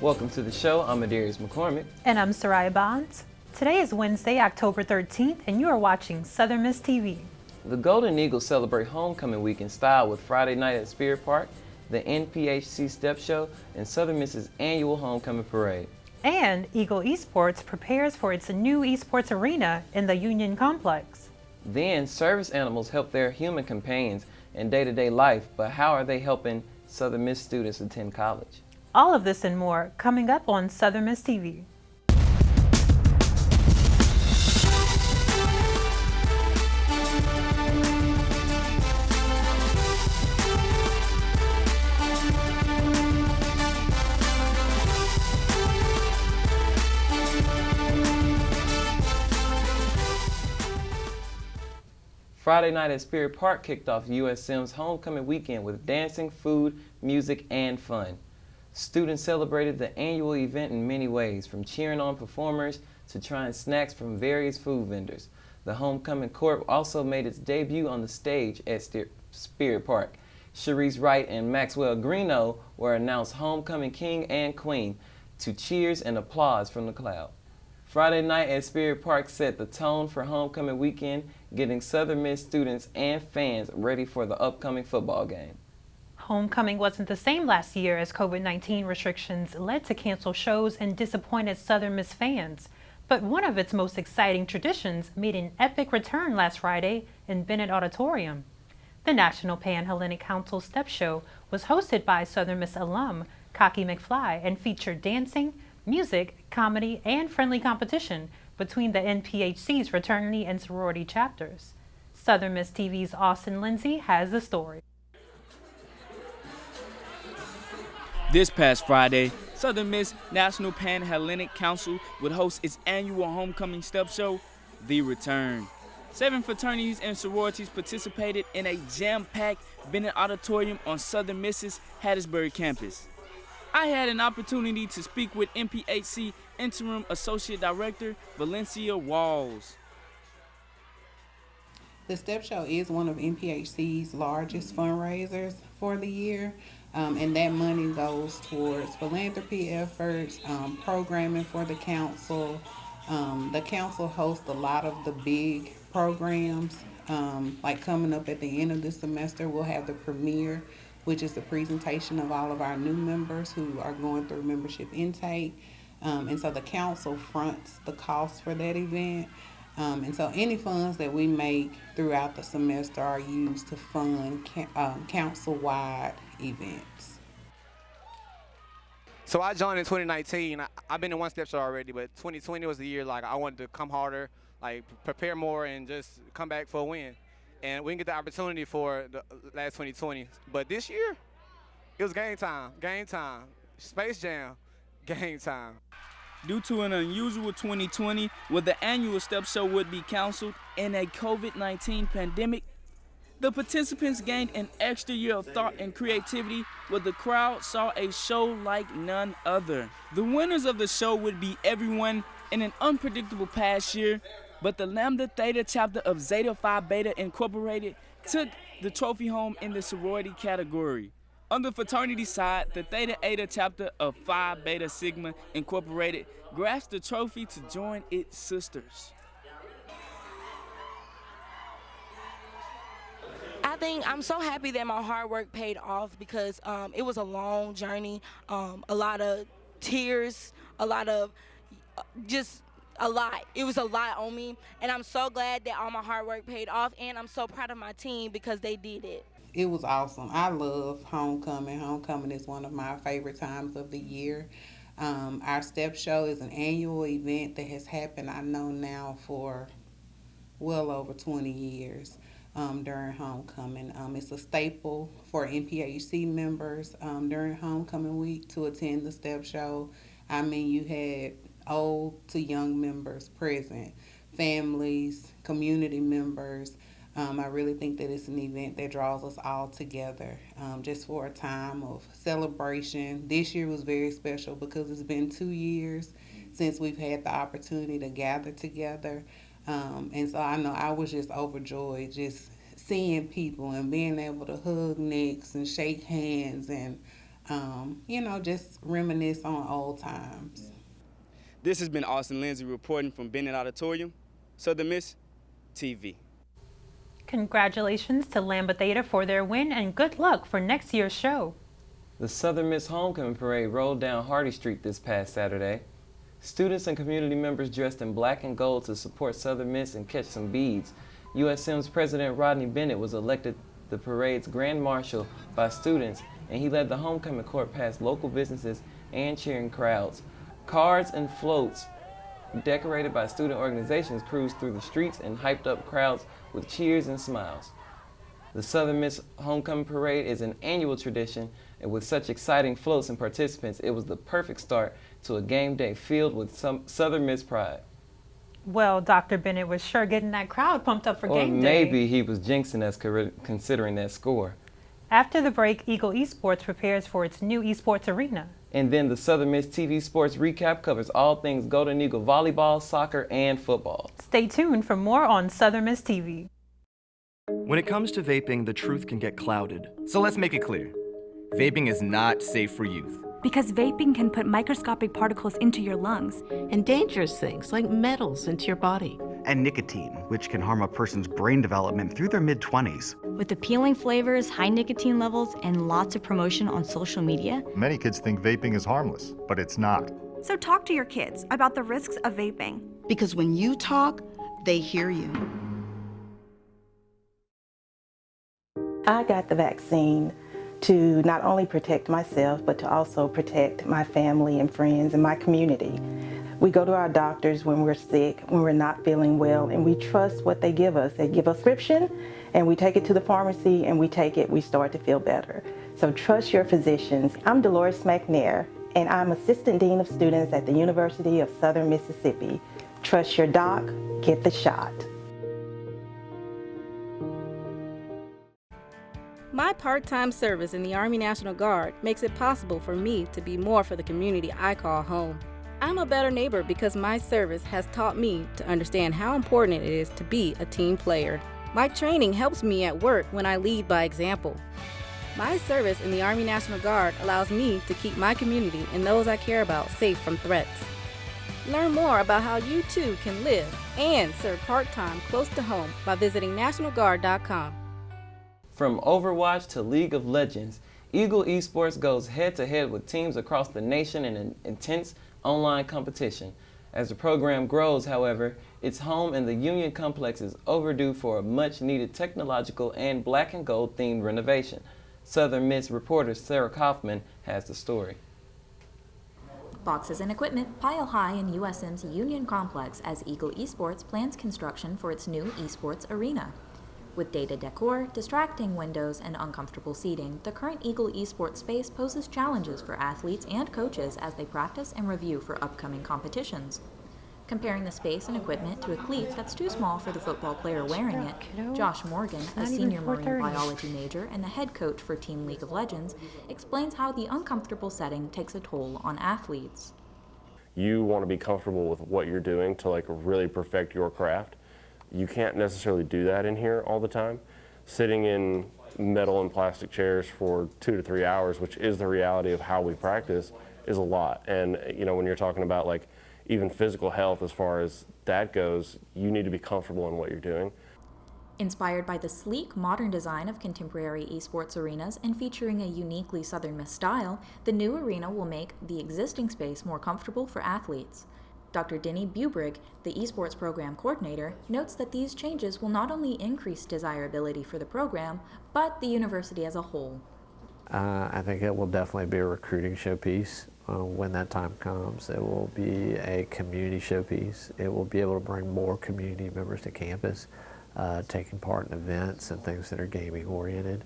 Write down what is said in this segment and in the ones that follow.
Welcome to the show. I'm McCormick. And I'm Sariah Bonds. Today is Wednesday, October 13th, and you are watching Southern Miss TV. The Golden Eagles celebrate homecoming week in style with Friday night at Spirit Park, the NPHC Step Show, and Southern Miss's annual homecoming parade. And Eagle Esports prepares for its new esports arena in the Union Complex. Then, service animals help their human companions in day-to-day life, but how are they helping Southern Miss students attend college? All of this and more coming up on Southern Miss TV. Friday night at Spirit Park kicked off USM's homecoming weekend with dancing, food, music, and fun. Students celebrated the annual event in many ways, from cheering on performers to trying snacks from various food vendors. The homecoming court also made its debut on the stage at Spirit Park. Sharice Wright and Maxwell Greeno were announced homecoming king and queen to cheers and applause from the crowd. Friday night at Spirit Park set the tone for homecoming weekend, getting Southern Miss students and fans ready for the upcoming football game. Homecoming wasn't the same last year as COVID-19 restrictions led to canceled shows and disappointed Southern Miss fans. But one of its most exciting traditions made an epic return last Friday in Bennett Auditorium. The National Pan-Hellenic Council Step Show was hosted by Southern Miss alum Cocky McFly and featured dancing, music, comedy, and friendly competition between the NPHC's fraternity and sorority chapters. Southern Miss TV's Austin Lindsay has the story. This past Friday, Southern Miss National Pan-Hellenic Council would host its annual homecoming step show, The Return. 7 fraternities and sororities participated in a jam-packed Bennett Auditorium on Southern Miss's Hattiesburg campus. I had an opportunity to speak with NPHC Interim Associate Director Valencia Walls. The Step Show is one of NPHC's largest fundraisers for the year, and that money goes towards philanthropy efforts, programming for the council. The council hosts a lot of the big programs, like coming up at the end of the semester, we'll have the premiere, which is the presentation of all of our new members who are going through membership intake. And so the council fronts the cost for that event. And so any funds that we make throughout the semester are used to fund council-wide events. So I joined in 2019. I've been in one step show already, but 2020 was the year I wanted to come harder, prepare more, and just come back for a win. And we didn't get the opportunity for the last 2020. But this year, it was game time, Space Jam, game time. Due to an unusual 2020 where the annual step show would be canceled in a COVID-19 pandemic, the participants gained an extra year of thought and creativity where the crowd saw a show like none other. The winners of the show would be everyone in an unpredictable past year, but the Lambda Theta chapter of Zeta Phi Beta Incorporated took the trophy home in the sorority category. On the fraternity side, the Theta Eta chapter of Phi Beta Sigma Incorporated grasped the trophy to join its sisters. I think I'm so happy that my hard work paid off because it was a long journey, a lot of tears, a lot of just a lot. It was a lot on me, and I'm so glad that all my hard work paid off, and I'm so proud of my team because they did it. It was awesome. I love homecoming. Homecoming is one of my favorite times of the year. Our step show is an annual event that has happened, I know now, for well over 20 years during homecoming. It's a staple for NPHC members during homecoming week to attend the step show. I mean, you had old to young members present, families, community members. I really think that it's an event that draws us all together just for a time of celebration. This year was very special because it's been 2 years since we've had the opportunity to gather together. And so I know I was just overjoyed just seeing people and being able to hug necks and shake hands and just reminisce on old times. This has been Austin Lindsay reporting from Bennett Auditorium, Southern Miss TV. Congratulations to Lambda Theta for their win and good luck for next year's show. The Southern Miss Homecoming Parade rolled down Hardy Street this past Saturday. Students and community members dressed in black and gold to support Southern Miss and catch some beads. USM's President Rodney Bennett was elected the parade's Grand Marshal by students, and he led the homecoming court past local businesses and cheering crowds. Cards and floats decorated by student organizations cruised through the streets and hyped up crowds with cheers and smiles. The Southern Miss Homecoming Parade is an annual tradition, and with such exciting floats and participants, it was the perfect start to a game day filled with some Southern Miss pride. Well, Dr. Bennett was sure getting that crowd pumped up for game day. Or maybe he was jinxing us considering that score. After the break, Eagle Esports prepares for its new esports arena. And then the Southern Miss TV Sports Recap covers all things Golden Eagle volleyball, soccer, and football. Stay tuned for more on Southern Miss TV. When it comes to vaping, the truth can get clouded. So let's make it clear. Vaping is not safe for youth. Because vaping can put microscopic particles into your lungs. And dangerous things like metals into your body. And nicotine, which can harm a person's brain development through their mid-20s. With appealing flavors, high nicotine levels, and lots of promotion on social media, many kids think vaping is harmless, but it's not. So talk to your kids about the risks of vaping. Because when you talk, they hear you. I got the vaccine to not only protect myself, but to also protect my family and friends and my community. We go to our doctors when we're sick, when we're not feeling well, and we trust what they give us. They give us a prescription, and we take it to the pharmacy, and we take it, we start to feel better. So trust your physicians. I'm Dolores McNair, and I'm Assistant Dean of Students at the University of Southern Mississippi. Trust your doc, get the shot. My part-time service in the Army National Guard makes it possible for me to be more for the community I call home. I'm a better neighbor because my service has taught me to understand how important it is to be a team player. My training helps me at work when I lead by example. My service in the Army National Guard allows me to keep my community and those I care about safe from threats. Learn more about how you too can live and serve part-time close to home by visiting nationalguard.com. From Overwatch to League of Legends, Eagle Esports goes head-to-head with teams across the nation in an intense online competition. As the program grows, however, its home in the Union Complex is overdue for a much-needed technological and black and gold themed renovation. Southern Miss reporter Sarah Kaufman has the story. Boxes and equipment pile high in USM's Union Complex as Eagle Esports plans construction for its new esports arena. With dated decor, distracting windows, and uncomfortable seating, the current Eagle Esports space poses challenges for athletes and coaches as they practice and review for upcoming competitions. Comparing the space and equipment to a cleat that's too small for the football player wearing it, Josh Morgan, a senior marine biology major and the head coach for Team League of Legends, explains how the uncomfortable setting takes a toll on athletes. You want to be comfortable with what you're doing to really perfect your craft. You can't necessarily do that in here all the time. Sitting in metal and plastic chairs for 2 to 3 hours, which is the reality of how we practice, is a lot. And when you're talking about even physical health as far as that goes, you need to be comfortable in what you're doing. Inspired by the sleek, modern design of contemporary esports arenas and featuring a uniquely Southern Miss style, the new arena will make the existing space more comfortable for athletes. Dr. Denny Bubrig, the esports program coordinator, notes that these changes will not only increase desirability for the program, but the university as a whole. I think it will definitely be a recruiting showpiece when that time comes. It will be a community showpiece. It will be able to bring more community members to campus, taking part in events and things that are gaming oriented.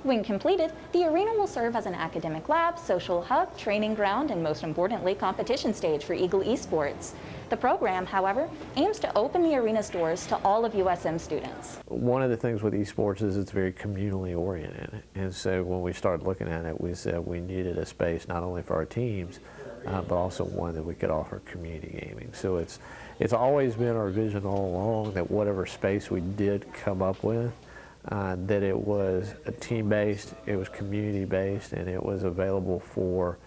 When completed, the arena will serve as an academic lab, social hub, training ground, and most importantly, competition stage for Eagle Esports. The program, however, aims to open the arena's doors to all of USM students. One of the things with esports is it's very communally oriented. And so when we started looking at it, we said we needed a space not only for our teams, but also one that we could offer community gaming. So it's always been our vision all along that whatever space we did come up with, that it was team-based, it was community-based, and it was available for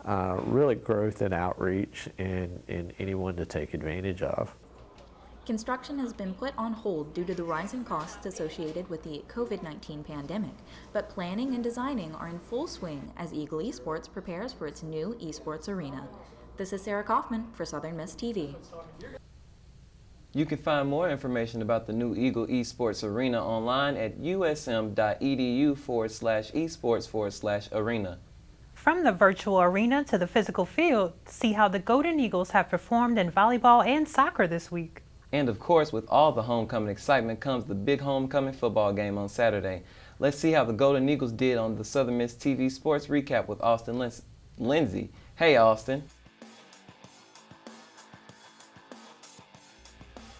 really growth and outreach and anyone to take advantage of. Construction has been put on hold due to the rising costs associated with the COVID-19 pandemic, but planning and designing are in full swing as Eagle Esports prepares for its new esports arena. This is Sarah Kaufman for Southern Miss TV. You can find more information about the new Eagle Esports Arena online at usm.edu/esports/arena. From the virtual arena to the physical field, see how the Golden Eagles have performed in volleyball and soccer this week. And of course, with all the homecoming excitement comes the big homecoming football game on Saturday. Let's see how the Golden Eagles did on the Southern Miss TV Sports Recap with Austin Lindsay. Hey, Austin.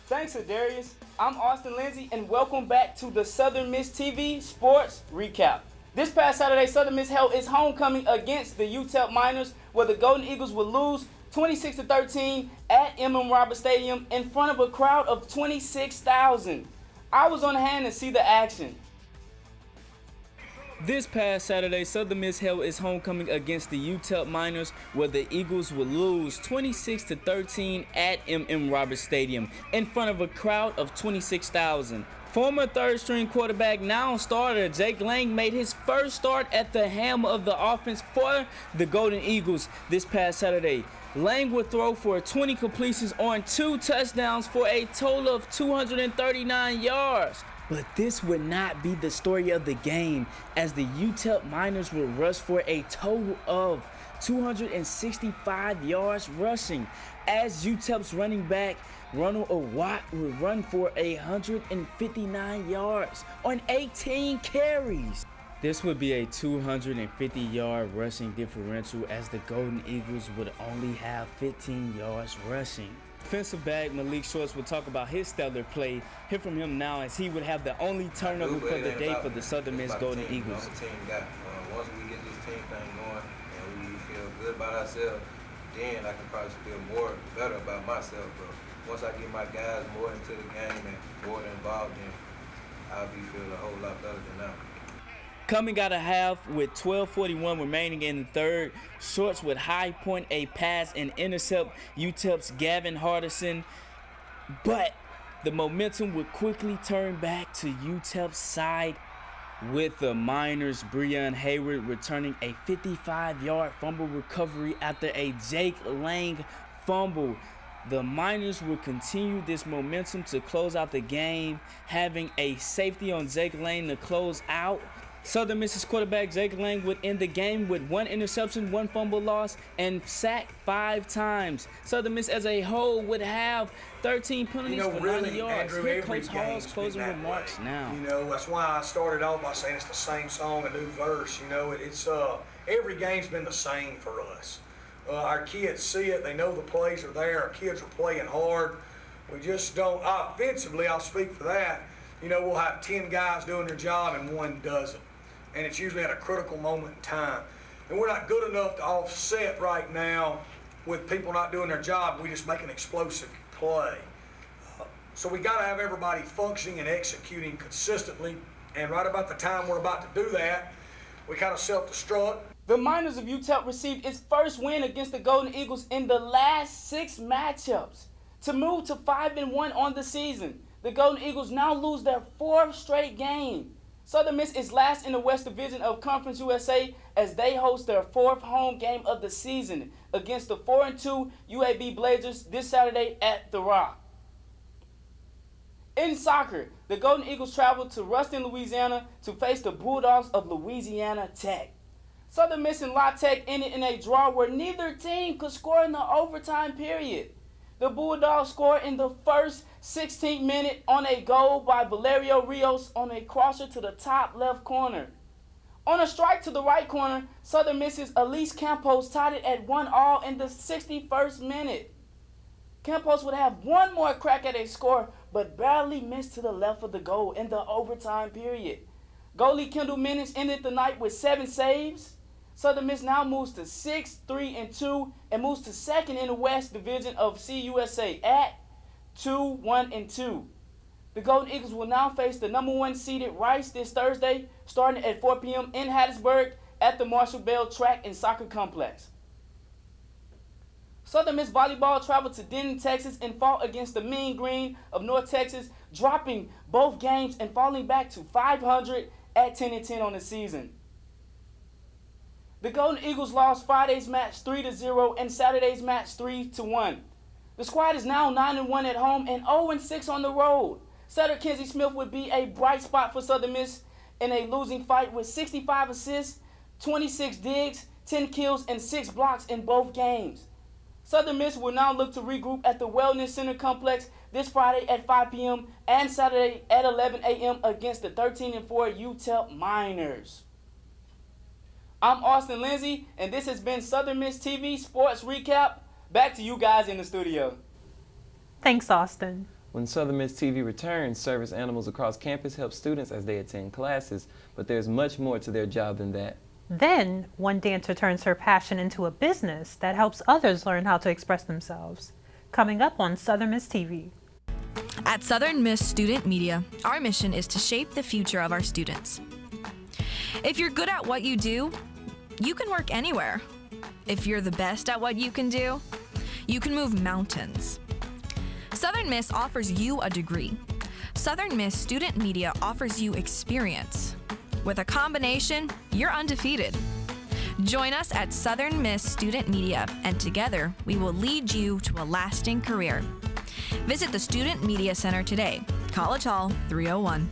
Thanks, Adarius. I'm Austin Lindsay, and welcome back to the Southern Miss TV Sports Recap. This past Saturday, Southern Miss held its homecoming against the UTEP Miners, where the Golden Eagles would lose 26-13 at M.M. Roberts Stadium in front of a crowd of 26,000. I was on hand to see the action. This past Saturday, Southern Miss held its homecoming against the UTEP Miners, where the Eagles would lose 26-13 at M.M. Roberts Stadium in front of a crowd of 26,000. Former third-string quarterback, now starter, Jake Lang made his first start at the helm of the offense for the Golden Eagles this past Saturday. Lang would throw for 20 completions on 2 touchdowns for a total of 239 yards. But this would not be the story of the game, as the UTEP Miners would rush for a total of 265 yards rushing, as UTEP's running back Ronald Watt would run for 159 yards on 18 carries. This would be a 250-yard rushing differential, as the Golden Eagles would only have 15 yards rushing. Defensive back Malik Shorts would talk about his stellar play. Hear from him now, as he would have the only turnover for the day for the Southern Miss Golden Eagles. Once we get this team thing going and we feel good about ourselves, then I can probably feel better about myself, bro. Once I get my guys more into the game and more involved, then I'll be feeling a whole lot better than now. Coming out of half with 12:41 remaining in the third, Shorts would high point a pass and intercept UTEP's Gavin Hardison, but the momentum would quickly turn back to UTEP's side, with the Miners' Breon Hayward returning a 55-yard fumble recovery after a Jake Lang fumble. The Miners will continue this momentum to close out the game, having a safety on Jake Lang to close out. Southern Miss's quarterback Jake Lang would end the game with 1 interception, 1 fumble loss, and sacked 5 times. Southern Miss as a whole would have 13 penalties for 90 yards. Andrew, Here Coach Hall's closing remarks now. You know, that's why I started off by saying it's the same song, a new verse. You know, it's every game's been the same for us. Our kids see it. They know the plays are there. Our kids are playing hard. We just don't, offensively, I'll speak for that. You know, we'll have 10 guys doing their job and 1 doesn't. And it's usually at a critical moment in time. And we're not good enough to offset right now with people not doing their job. We just make an explosive play. So we got to have everybody functioning and executing consistently. And right about the time we're about to do that, we kind of self-destruct. The Miners of UTEP received its first win against the Golden Eagles in the last 6 matchups to move to 5-1 on the season. The Golden Eagles now lose their 4th straight game. Southern Miss is last in the West Division of Conference USA as they host their 4th home game of the season against the 4-2 UAB Blazers this Saturday at The Rock. In soccer, the Golden Eagles traveled to Ruston, Louisiana to face the Bulldogs of Louisiana Tech. Southern Miss and La Tech ended in a draw where neither team could score in the overtime period. The Bulldogs scored in the first 16th minute on a goal by Valerio Rios on a crosser to the top left corner. On a strike to the right corner, Southern Miss's Elise Campos tied it at 1-1 in the 61st minute. Campos would have one more crack at a score, but barely missed to the left of the goal in the overtime period. Goalie Kendall Minnis ended the night with 7 saves. Southern Miss now moves to 6-3-2 and moves to 2nd in the West Division of CUSA at 2-1-2. The Golden Eagles will now face the #1 seeded Rice this Thursday, starting at 4 p.m. in Hattiesburg at the Marshall Bell Track and Soccer Complex. Southern Miss Volleyball traveled to Denton, Texas and fought against the Mean Green of North Texas, dropping both games and falling back to 500 at 10-10 on the season. The Golden Eagles lost Friday's match 3-0 and Saturday's match 3-1. The squad is now 9-1 at home and 0-6 on the road. Setter Kenzie Smith would be a bright spot for Southern Miss in a losing fight with 65 assists, 26 digs, 10 kills, and 6 blocks in both games. Southern Miss will now look to regroup at the Wellness Center Complex this Friday at 5 p.m. and Saturday at 11 a.m. against the 13-4 UTEP Miners. I'm Austin Lindsay, and this has been Southern Miss TV Sports Recap. Back to you guys in the studio. Thanks, Austin. When Southern Miss TV returns, service animals across campus help students as they attend classes, but there's much more to their job than that. Then, one dancer turns her passion into a business that helps others learn how to express themselves. Coming up on Southern Miss TV. At Southern Miss Student Media, our mission is to shape the future of our students. If you're good at what you do, you can work anywhere. If you're the best at what you can do, you can move mountains. Southern Miss offers you a degree. Southern Miss Student Media offers you experience. With a combination, you're undefeated. Join us at Southern Miss Student Media, and together we will lead you to a lasting career. Visit the Student Media Center today, College Hall 301.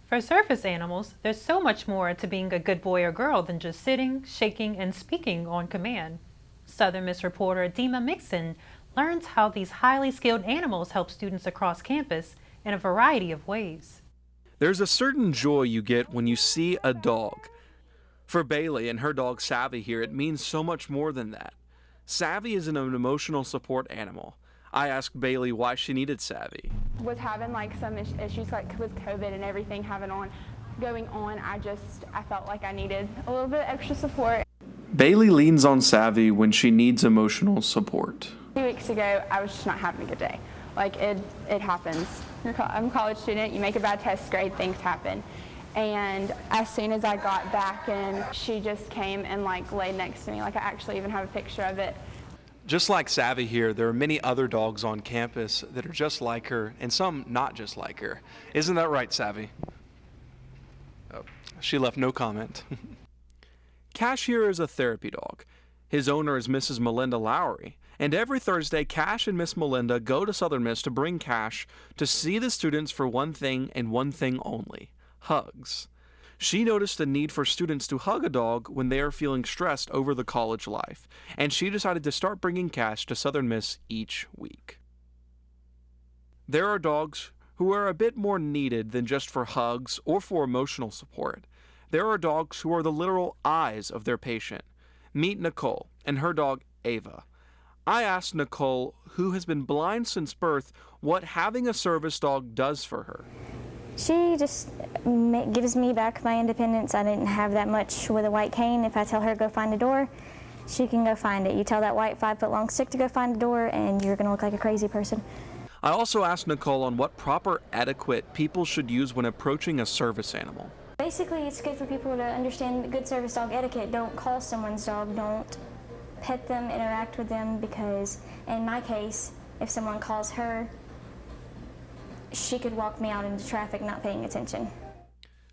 For service animals, there's so much more to being a good boy or girl than just sitting, shaking, and speaking on command. Southern Miss reporter Dima Mixon learns how these highly skilled animals help students across campus in a variety of ways. There's a certain joy you get when you see a dog. For Bailey and her dog Savvy here, it means so much more than that. Savvy is an emotional support animal. I asked Bailey why she needed Savvy. Was having like some issues like with COVID and everything going on, I felt like I needed a little bit of extra support. Bailey leans on Savvy when she needs emotional support. 2 weeks ago, I was just not having a good day. Like it happens. I'm a college student, you make a bad test grade, things happen. And as soon as I got back in, she just came and like laid next to me. Like I actually even have a picture of it. Just like Savvy here, there are many other dogs on campus that are just like her, and some not just like her. Isn't that right, Savvy? Oh, she left no comment. Cash here is a therapy dog. His owner is Mrs. Melinda Lowry, and every Thursday, Cash and Miss Melinda go to Southern Miss to bring Cash to see the students for one thing and one thing only: hugs. She noticed the need for students to hug a dog when they are feeling stressed over the college life, and she decided to start bringing Cash to Southern Miss each week. There are dogs who are a bit more needed than just for hugs or for emotional support. There are dogs who are the literal eyes of their patient. Meet Nicole and her dog Ava. I asked Nicole, who has been blind since birth, what having a service dog does for her. She just gives me back my independence. I didn't have that much with a white cane. If I tell her go find a door, she can go find it. You tell that white 5-foot-long stick to go find a door, and you're going to look like a crazy person. I also asked Nicole on what proper etiquette people should use when approaching a service animal. Basically, it's good for people to understand good service dog etiquette. Don't call someone's dog. Don't pet them, interact with them, because in my case, if someone calls her, she could walk me out into traffic not paying attention.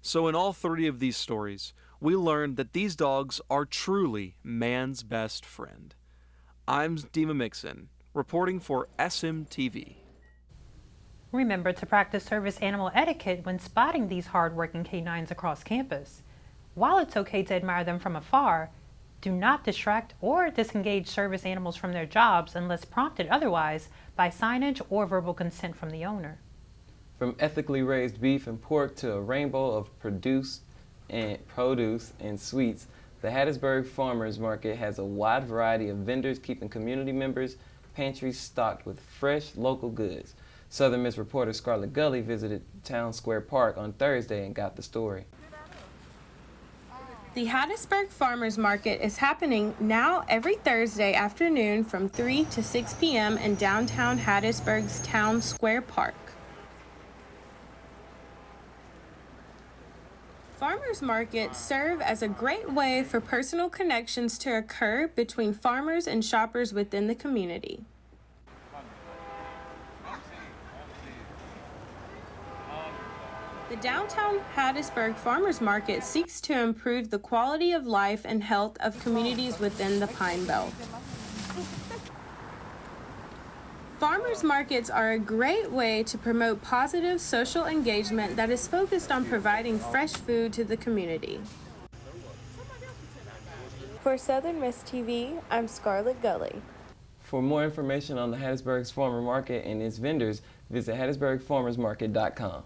So in all 3 of these stories, we learned that these dogs are truly man's best friend. I'm Dima Mixon, reporting for SMTV. Remember to practice service animal etiquette when spotting these hard-working canines across campus. While it's okay to admire them from afar, Do not distract or disengage service animals from their jobs unless prompted otherwise by signage or verbal consent from the owner. From ethically raised beef and pork to a rainbow of produce and sweets, the Hattiesburg Farmers Market has a wide variety of vendors keeping community members' pantries stocked with fresh local goods. Southern Miss reporter Scarlett Gully visited Town Square Park on Thursday and got the story. The Hattiesburg Farmers Market is happening now every Thursday afternoon from 3 to 6 p.m. in downtown Hattiesburg's Town Square Park. Farmers markets serve as a great way for personal connections to occur between farmers and shoppers within the community. The downtown Hattiesburg Farmers Market seeks to improve the quality of life and health of communities within the Pine Belt. Farmers markets are a great way to promote positive social engagement that is focused on providing fresh food to the community. For Southern Miss TV, I'm Scarlett Gully. For more information on the Hattiesburg's Farmer Market and its vendors, visit hattiesburgfarmersmarket.com.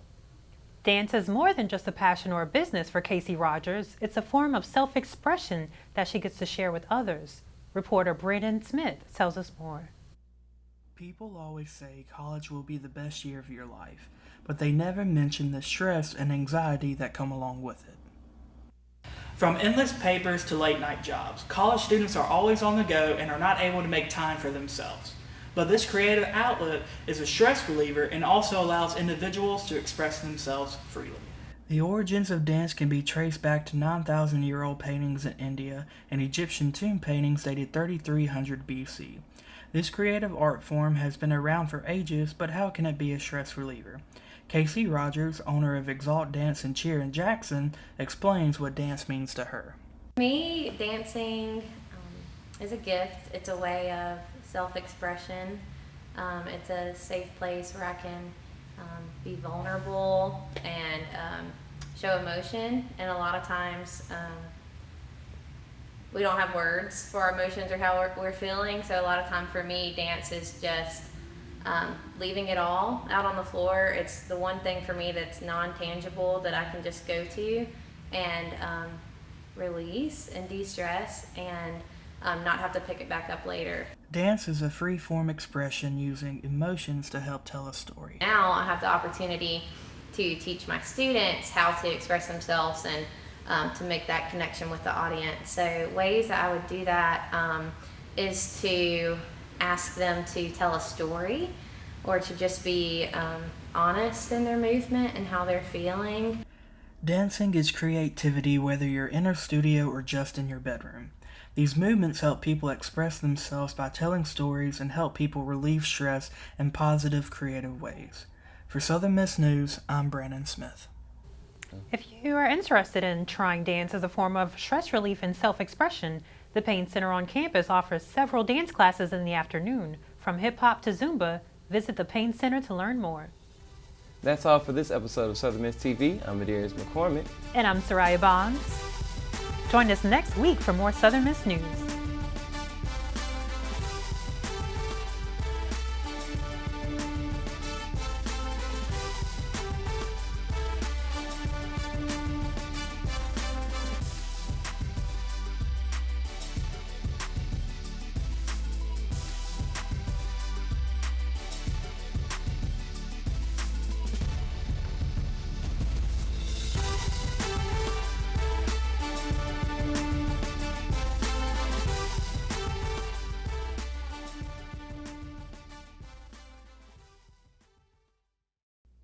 Dance is more than just a passion or a business for Casey Rogers. It's a form of self-expression that she gets to share with others. Reporter Brandon Smith tells us more. People always say college will be the best year of your life, but they never mention the stress and anxiety that come along with it. From endless papers to late-night jobs, college students are always on the go and are not able to make time for themselves. But this creative outlet is a stress reliever and also allows individuals to express themselves freely. The origins of dance can be traced back to 9,000-year-old paintings in India and Egyptian tomb paintings dated 3300 BC. This creative art form has been around for ages, but how can it be a stress reliever? Casey Rogers, owner of Exalt Dance and Cheer in Jackson, explains what dance means to her. For me, dancing is a gift. It's a way of self-expression. It's a safe place where I can be vulnerable and show emotion. And a lot of times we don't have words for our emotions or how we're feeling. So a lot of time for me, dance is just leaving it all out on the floor. It's the one thing for me that's non-tangible that I can just go to and release and de-stress and not have to pick it back up later. Dance is a free-form expression using emotions to help tell a story. Now I have the opportunity to teach my students how to express themselves and to make that connection with the audience. So ways that I would do that is to ask them to tell a story or to just be honest in their movement and how they're feeling. Dancing is creativity whether you're in a studio or just in your bedroom. These movements help people express themselves by telling stories and help people relieve stress in positive, creative ways. For Southern Miss News, I'm Brandon Smith. If you are interested in trying dance as a form of stress relief and self-expression, the Payne Center on campus offers several dance classes in the afternoon. From hip-hop to Zumba, visit the Payne Center to learn more. That's all for this episode of Southern Miss TV. I'm Adarius McCormick. And I'm Sariah Bonds. Join us next week for more Southern Miss News.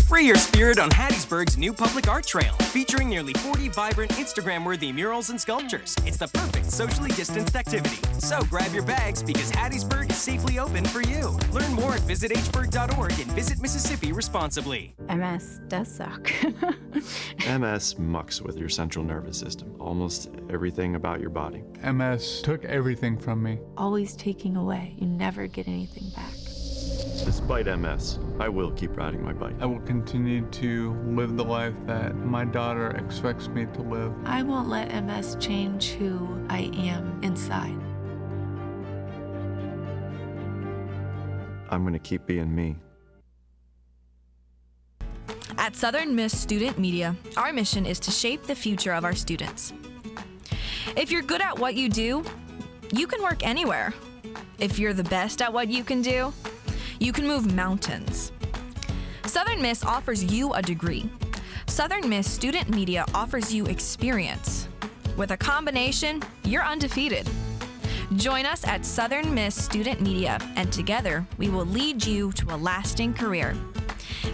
Free your spirit on Hattiesburg's new public art trail, featuring nearly 40 vibrant Instagram-worthy murals and sculptures. It's the perfect socially distanced activity. So grab your bags because Hattiesburg is safely open for you. Learn more at visithburg.org and visit Mississippi responsibly. MS does suck. MS mucks with your central nervous system, almost everything about your body. MS took everything from me. Always taking away. You never get anything back. Despite MS, I will keep riding my bike. I will continue to live the life that my daughter expects me to live. I won't let MS change who I am inside. I'm going to keep being me. At Southern Miss Student Media, our mission is to shape the future of our students. If you're good at what you do, you can work anywhere. If you're the best at what you can do, you can move mountains. Southern Miss offers you a degree. Southern Miss Student Media offers you experience. With a combination, you're undefeated. Join us at Southern Miss Student Media, and together we will lead you to a lasting career.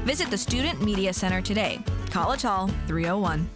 Visit the Student Media Center today, College Hall 301.